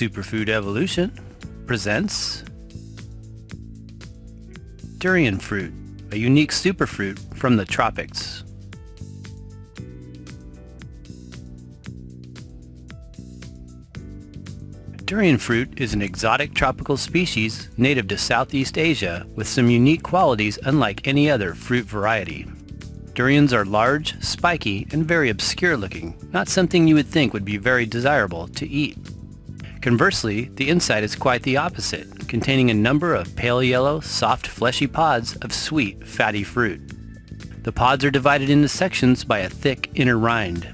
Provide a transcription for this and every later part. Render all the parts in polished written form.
Superfood Evolution presents Durian Fruit, a unique superfruit from the tropics. Durian fruit is an exotic tropical species native to Southeast Asia with some unique qualities unlike any other fruit variety. Durians are large, spiky, and very obscure looking, not something you would think would be very desirable to eat. Conversely, the inside is quite the opposite, containing a number of pale yellow, soft, fleshy pods of sweet, fatty fruit. The pods are divided into sections by a thick inner rind.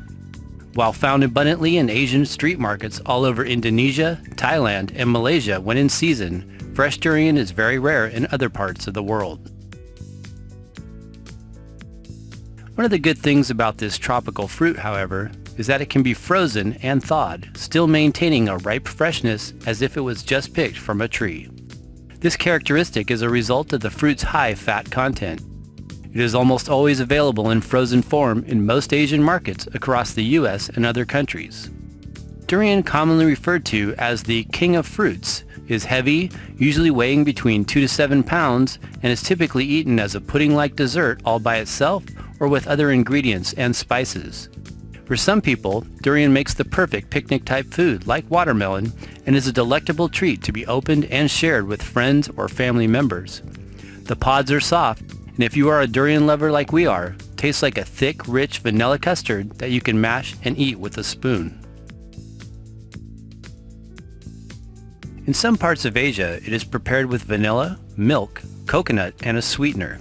While found abundantly in Asian street markets all over Indonesia, Thailand, and Malaysia when in season, fresh durian is very rare in other parts of the world. One of the good things about this tropical fruit, however, is that it can be frozen and thawed, still maintaining a ripe freshness as if it was just picked from a tree. This characteristic is a result of the fruit's high fat content. It is almost always available in frozen form in most Asian markets across the US and other countries. Durian, commonly referred to as the king of fruits, is heavy, usually weighing between 2 to 7 pounds, and is typically eaten as a pudding-like dessert all by itself or with other ingredients and spices. For some people, durian makes the perfect picnic-type food like watermelon and is a delectable treat to be opened and shared with friends or family members. The pods are soft, and if you are a durian lover like we are, tastes like a thick, rich vanilla custard that you can mash and eat with a spoon. In some parts of Asia, it is prepared with vanilla, milk, coconut, and a sweetener.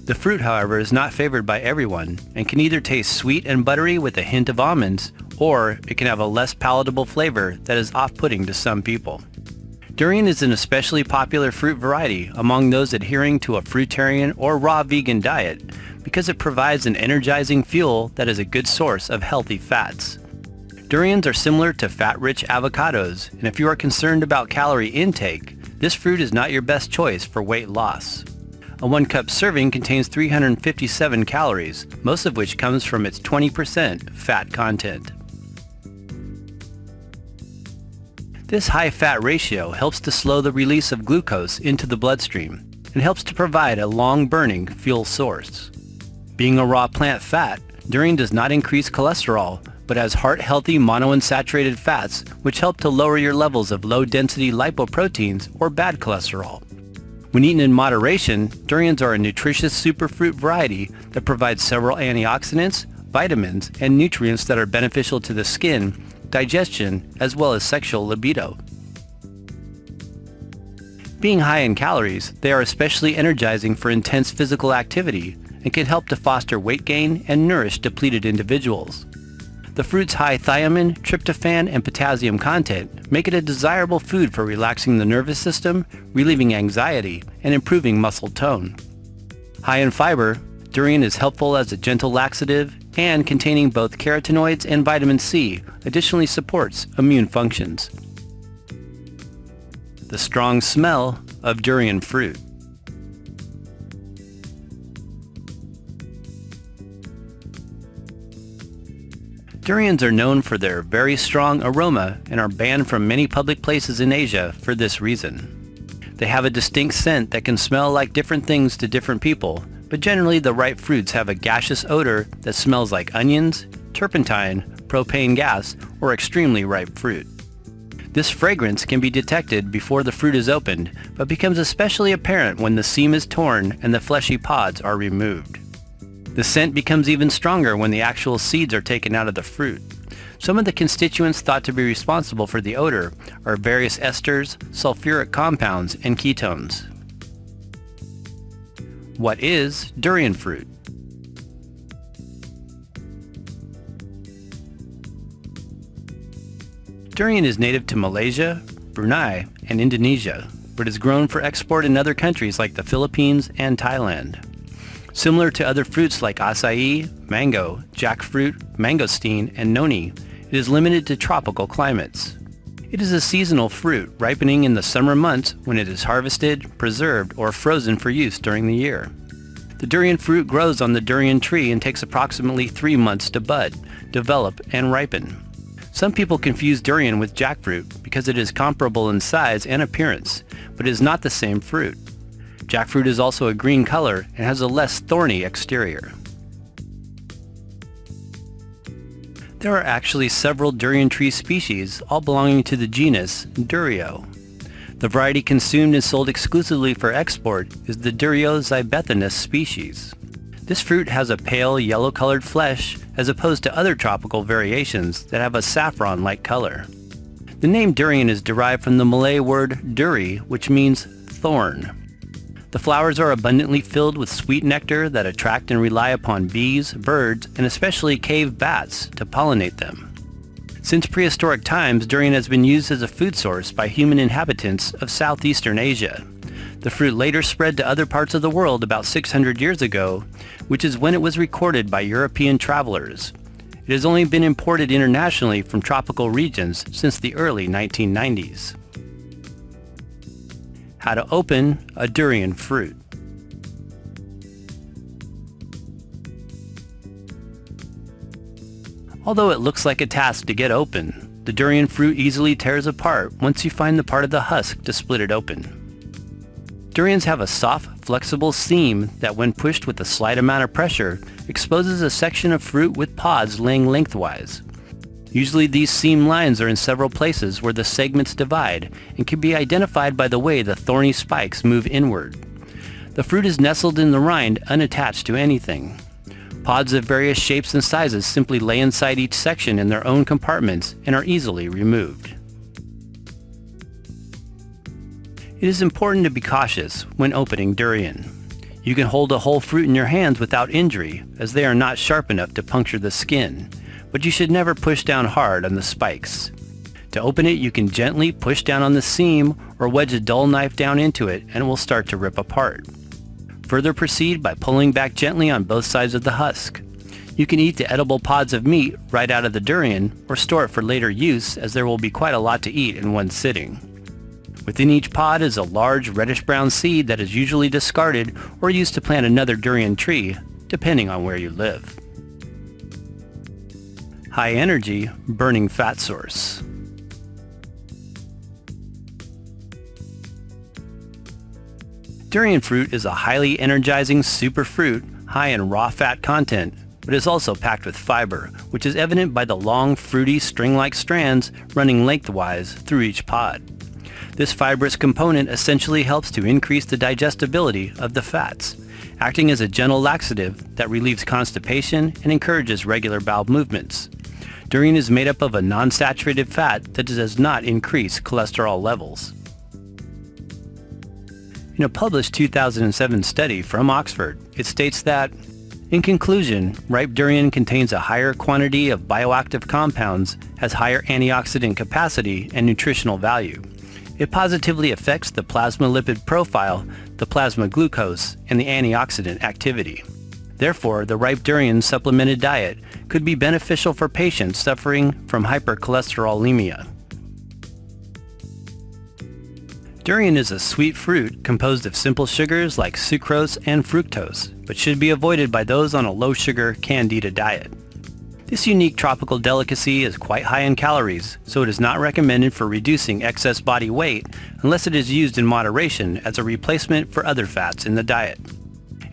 The fruit, however, is not favored by everyone and can either taste sweet and buttery with a hint of almonds, or it can have a less palatable flavor that is off-putting to some people. Durian is an especially popular fruit variety among those adhering to a fruitarian or raw vegan diet because it provides an energizing fuel that is a good source of healthy fats. Durians are similar to fat-rich avocados, and if you are concerned about calorie intake, this fruit is not your best choice for weight loss. A 1-cup serving contains 357 calories, most of which comes from its 20% fat content. This high fat ratio helps to slow the release of glucose into the bloodstream and helps to provide a long-burning fuel source. Being a raw plant fat, durian does not increase cholesterol, but has heart-healthy monounsaturated fats which help to lower your levels of low-density lipoproteins or bad cholesterol. When eaten in moderation, durians are a nutritious superfruit variety that provides several antioxidants, vitamins, and nutrients that are beneficial to the skin, digestion, as well as sexual libido. Being high in calories, they are especially energizing for intense physical activity and can help to foster weight gain and nourish depleted individuals. The fruit's high thiamine, tryptophan, and potassium content make it a desirable food for relaxing the nervous system, relieving anxiety, and improving muscle tone. High in fiber, durian is helpful as a gentle laxative and containing both carotenoids and vitamin C additionally supports immune functions. The strong smell of durian fruit. Durians are known for their very strong aroma and are banned from many public places in Asia for this reason. They have a distinct scent that can smell like different things to different people, but generally the ripe fruits have a gaseous odor that smells like onions, turpentine, propane gas, or extremely ripe fruit. This fragrance can be detected before the fruit is opened, but becomes especially apparent when the seam is torn and the fleshy pods are removed. The scent becomes even stronger when the actual seeds are taken out of the fruit. Some of the constituents thought to be responsible for the odor are various esters, sulfuric compounds, and ketones. What is durian fruit? Durian is native to Malaysia, Brunei, and Indonesia, but is grown for export in other countries like the Philippines and Thailand. Similar to other fruits like acai, mango, jackfruit, mangosteen, and noni, it is limited to tropical climates. It is a seasonal fruit, ripening in the summer months when it is harvested, preserved, or frozen for use during the year. The durian fruit grows on the durian tree and takes approximately 3 months to bud, develop, and ripen. Some people confuse durian with jackfruit because it is comparable in size and appearance, but it is not the same fruit. Jackfruit is also a green color and has a less thorny exterior. There are actually several durian tree species, all belonging to the genus Durio. The variety consumed and sold exclusively for export is the Durio-zibethanus species. This fruit has a pale yellow-colored flesh as opposed to other tropical variations that have a saffron-like color. The name durian is derived from the Malay word duri, which means thorn. The flowers are abundantly filled with sweet nectar that attract and rely upon bees, birds, and especially cave bats to pollinate them. Since prehistoric times, durian has been used as a food source by human inhabitants of southeastern Asia. The fruit later spread to other parts of the world about 600 years ago, which is when it was recorded by European travelers. It has only been imported internationally from tropical regions since the early 1990s. How to open a durian fruit. Although it looks like a task to get open, the durian fruit easily tears apart once you find the part of the husk to split it open. Durians have a soft, flexible seam that when pushed with a slight amount of pressure, exposes a section of fruit with pods laying lengthwise. Usually these seam lines are in several places where the segments divide and can be identified by the way the thorny spikes move inward. The fruit is nestled in the rind unattached to anything. Pods of various shapes and sizes simply lay inside each section in their own compartments and are easily removed. It is important to be cautious when opening durian. You can hold a whole fruit in your hands without injury, as they are not sharp enough to puncture the skin, but you should never push down hard on the spikes. To open it, you can gently push down on the seam or wedge a dull knife down into it and it will start to rip apart. Further proceed by pulling back gently on both sides of the husk. You can eat the edible pods of meat right out of the durian or store it for later use, as there will be quite a lot to eat in one sitting. Within each pod is a large reddish-brown seed that is usually discarded or used to plant another durian tree, depending on where you live. High energy, burning fat source. Durian fruit is a highly energizing superfruit high in raw fat content, but is also packed with fiber, which is evident by the long, fruity, string-like strands running lengthwise through each pod. This fibrous component essentially helps to increase the digestibility of the fats, acting as a gentle laxative that relieves constipation and encourages regular bowel movements. Durian is made up of a non-saturated fat that does not increase cholesterol levels. In a published 2007 study from Oxford, it states that, in conclusion, ripe durian contains a higher quantity of bioactive compounds, has higher antioxidant capacity and nutritional value. It positively affects the plasma lipid profile, the plasma glucose, and the antioxidant activity. Therefore, the ripe durian supplemented diet could be beneficial for patients suffering from hypercholesterolemia. Durian is a sweet fruit composed of simple sugars like sucrose and fructose, but should be avoided by those on a low-sugar candida diet. This unique tropical delicacy is quite high in calories, so it is not recommended for reducing excess body weight unless it is used in moderation as a replacement for other fats in the diet.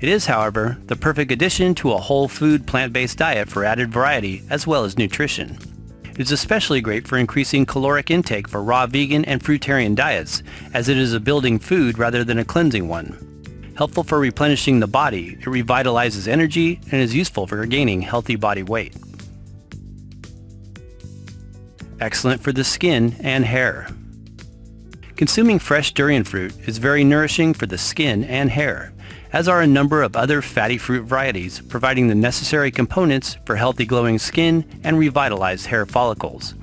It is, however, the perfect addition to a whole food plant-based diet for added variety as well as nutrition. It is especially great for increasing caloric intake for raw vegan and fruitarian diets, as it is a building food rather than a cleansing one. Helpful for replenishing the body, it revitalizes energy and is useful for gaining healthy body weight. Excellent for the skin and hair. Consuming fresh durian fruit is very nourishing for the skin and hair, as are a number of other fatty fruit varieties, providing the necessary components for healthy glowing skin and revitalized hair follicles.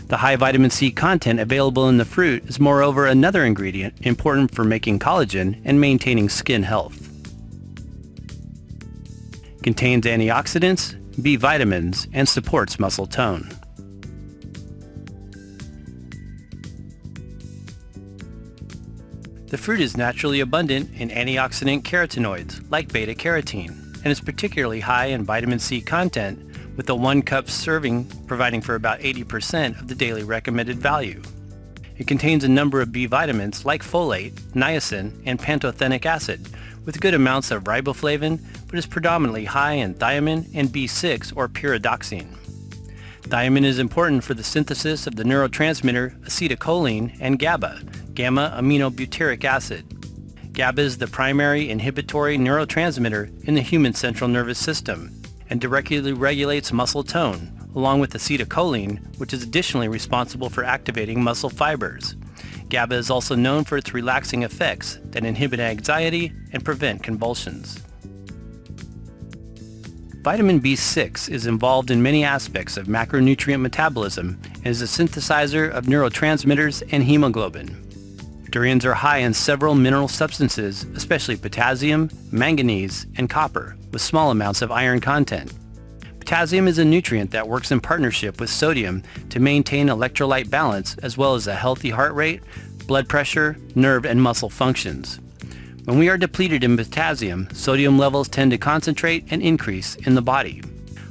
The high vitamin C content available in the fruit is moreover another ingredient important for making collagen and maintaining skin health. Contains antioxidants, B vitamins, and supports muscle tone. The fruit is naturally abundant in antioxidant carotenoids like beta-carotene and is particularly high in vitamin C content with a 1-cup serving providing for about 80% of the daily recommended value. It contains a number of B vitamins like folate, niacin, and pantothenic acid, with good amounts of riboflavin, but is predominantly high in thiamine and B6 or pyridoxine. Thiamine is important for the synthesis of the neurotransmitter acetylcholine and GABA, gamma-aminobutyric acid. GABA is the primary inhibitory neurotransmitter in the human central nervous system and directly regulates muscle tone, along with acetylcholine, which is additionally responsible for activating muscle fibers. GABA is also known for its relaxing effects that inhibit anxiety and prevent convulsions. Vitamin B6 is involved in many aspects of macronutrient metabolism and is a synthesizer of neurotransmitters and hemoglobin. Durians are high in several mineral substances, especially potassium, manganese, and copper, with small amounts of iron content. Potassium is a nutrient that works in partnership with sodium to maintain electrolyte balance as well as a healthy heart rate, blood pressure, nerve, and muscle functions. When we are depleted in potassium, sodium levels tend to concentrate and increase in the body.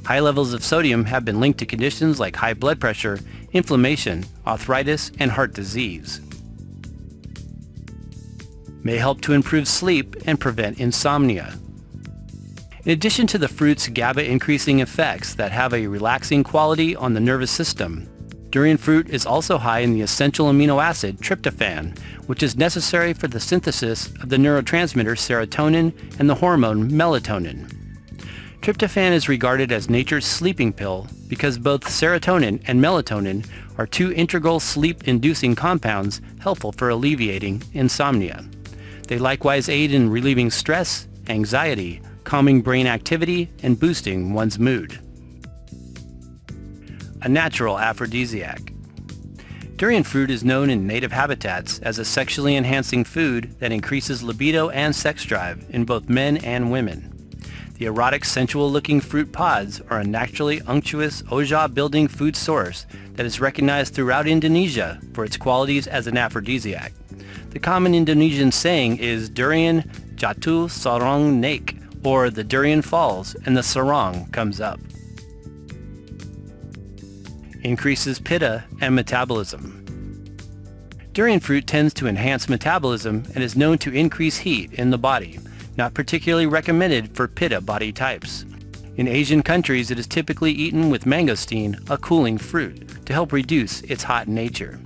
High levels of sodium have been linked to conditions like high blood pressure, inflammation, arthritis, and heart disease. May help to improve sleep and prevent insomnia. In addition to the fruit's GABA-increasing effects that have a relaxing quality on the nervous system, durian fruit is also high in the essential amino acid tryptophan, which is necessary for the synthesis of the neurotransmitter serotonin and the hormone melatonin. Tryptophan is regarded as nature's sleeping pill because both serotonin and melatonin are two integral sleep-inducing compounds helpful for alleviating insomnia. They likewise aid in relieving stress, anxiety, calming brain activity, and boosting one's mood. A natural aphrodisiac. Durian fruit is known in native habitats as a sexually enhancing food that increases libido and sex drive in both men and women. The erotic, sensual-looking fruit pods are a naturally unctuous, ojah-building food source that is recognized throughout Indonesia for its qualities as an aphrodisiac. The common Indonesian saying is durian jatuh sarong naik, or the durian falls and the sarong comes up. Increases pitta and metabolism. Durian fruit tends to enhance metabolism and is known to increase heat in the body, not particularly recommended for pitta body types. In Asian countries, it is typically eaten with mangosteen, a cooling fruit, to help reduce its hot nature.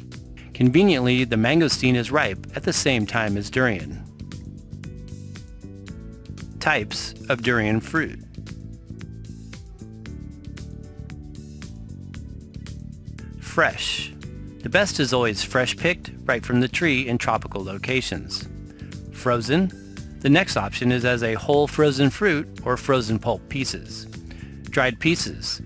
Conveniently, the mangosteen is ripe at the same time as durian. Types of durian fruit. Fresh. The best is always fresh picked right from the tree in tropical locations. Frozen. The next option is as a whole frozen fruit or frozen pulp pieces. Dried pieces.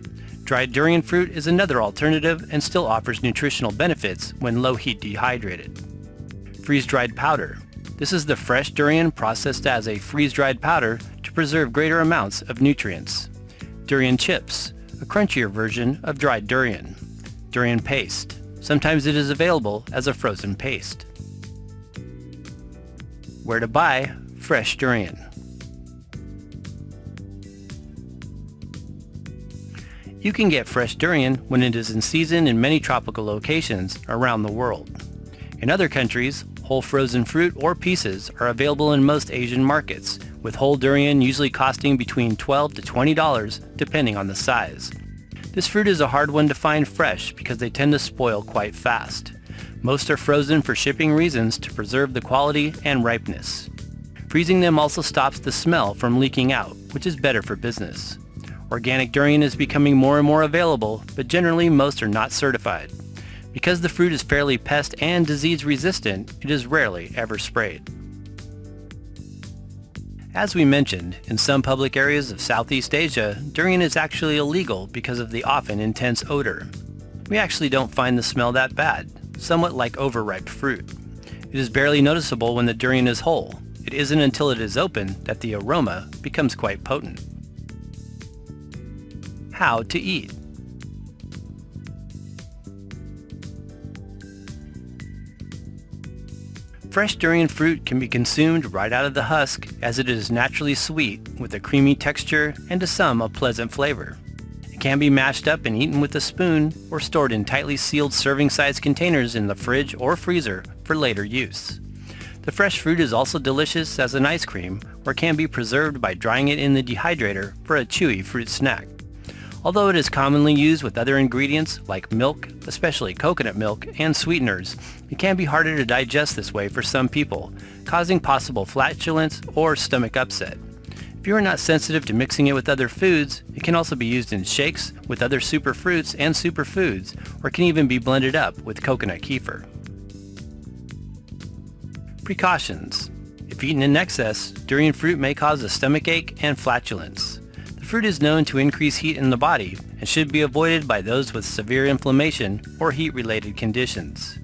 Dried durian fruit is another alternative and still offers nutritional benefits when low heat dehydrated. Freeze-dried powder. This is the fresh durian processed as a freeze-dried powder to preserve greater amounts of nutrients. Durian chips, a crunchier version of dried durian. Durian paste. Sometimes it is available as a frozen paste. Where to buy fresh durian. You can get fresh durian when it is in season in many tropical locations around the world. In other countries, whole frozen fruit or pieces are available in most Asian markets, with whole durian usually costing between $12 to $20 depending on the size. This fruit is a hard one to find fresh because they tend to spoil quite fast. Most are frozen for shipping reasons to preserve the quality and ripeness. Freezing them also stops the smell from leaking out, which is better for business. Organic durian is becoming more and more available, but generally most are not certified. Because the fruit is fairly pest and disease resistant, it is rarely ever sprayed. As we mentioned, in some public areas of Southeast Asia, durian is actually illegal because of the often intense odor. We actually don't find the smell that bad, somewhat like overripe fruit. It is barely noticeable when the durian is whole. It isn't until it is open that the aroma becomes quite potent. How to eat. Fresh durian fruit can be consumed right out of the husk as it is naturally sweet with a creamy texture and to some a pleasant flavor. It can be mashed up and eaten with a spoon or stored in tightly sealed serving size containers in the fridge or freezer for later use. The fresh fruit is also delicious as an ice cream or can be preserved by drying it in the dehydrator for a chewy fruit snack. Although it is commonly used with other ingredients like milk, especially coconut milk, and sweeteners, it can be harder to digest this way for some people, causing possible flatulence or stomach upset. If you are not sensitive to mixing it with other foods, it can also be used in shakes with other superfruits and superfoods, or can even be blended up with coconut kefir. Precautions. If eaten in excess, durian fruit may cause a stomach ache and flatulence. The fruit is known to increase heat in the body and should be avoided by those with severe inflammation or heat-related conditions.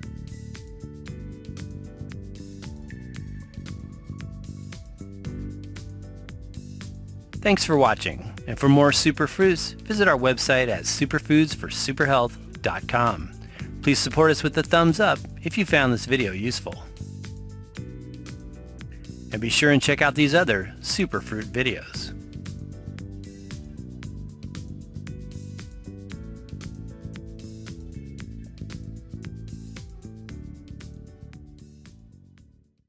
Thanks for watching, and for more superfruits, visit our website at superfoodsforsuperhealth.com. Please support us with a thumbs up if you found this video useful. And be sure and check out these other superfruit videos.